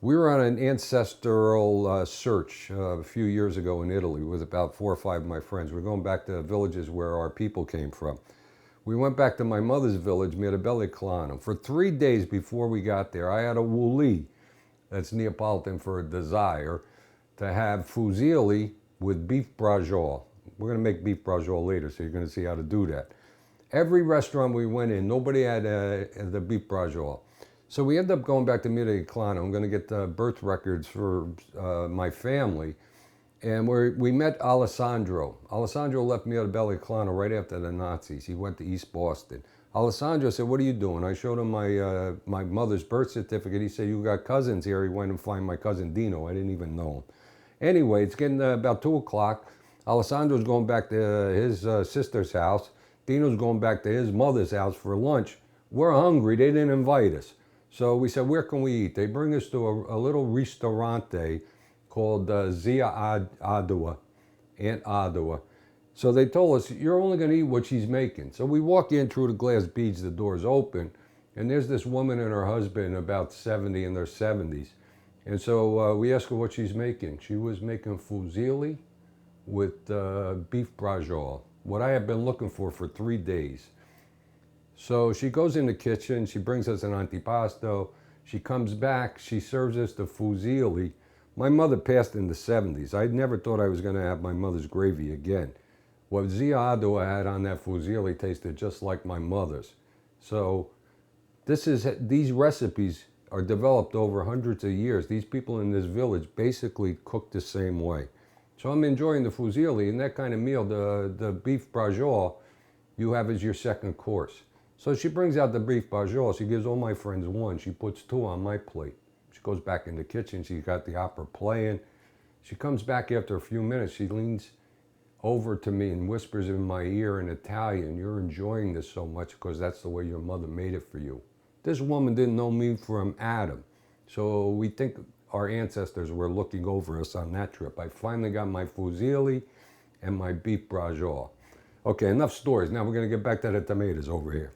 We were on an ancestral search a few years ago in Italy with about 4 or 5 of my friends. We're going back to villages where our people came from. We went back to my mother's village, Mirabella Eclano. For 3 days before we got there, I had a wooly, that's Neapolitan for a desire, to have fusilli with beef braciole. We're going to make beef braciole later, so you're going to see how to do that. Every restaurant we went in, nobody had the beef braciole. So we ended up going back to Mirabella Eclano. I'm going to get birth records for my family. And we met Alessandro. Alessandro left Mirabella Eclano right after the Nazis. He went to East Boston. Alessandro said, "What are you doing?" I showed him my mother's birth certificate. He said, "You got cousins here." He went and find my cousin Dino. I didn't even know him. Anyway, it's getting about 2 o'clock. Alessandro's going back to his sister's house. Dino's going back to his mother's house for lunch. We're hungry. They didn't invite us. So we said, where can we eat? They bring us to a little ristorante called Zia Adua, Aunt Adua. So they told us, you're only going to eat what she's making. So we walk in through the glass beads, the door's open, and there's this woman and her husband, about 70 in their 70s. And so we asked her what she's making. She was making fusilli with beef braciole, what I had been looking for 3 days. So she goes in the kitchen, she brings us an antipasto, she comes back, she serves us the fusilli. My mother passed in the 70s. I never thought I was going to have my mother's gravy again. What Zia Adua had on that fusilli tasted just like my mother's. So these recipes are developed over hundreds of years. These people in this village basically cook the same way. So I'm enjoying the fusilli, and that kind of meal, the beef braciole, you have as your second course. So she brings out the beef braciole. She gives all my friends one. She puts two on my plate. She goes back in the kitchen. She's got the opera playing. She comes back after a few minutes. She leans over to me and whispers in my ear in Italian, "You're enjoying this so much because that's the way your mother made it for you." This woman didn't know me from Adam. So we think our ancestors were looking over us on that trip. I finally got my fusilli and my beef braciole. Okay, enough stories. Now we're going to get back to the tomatoes over here.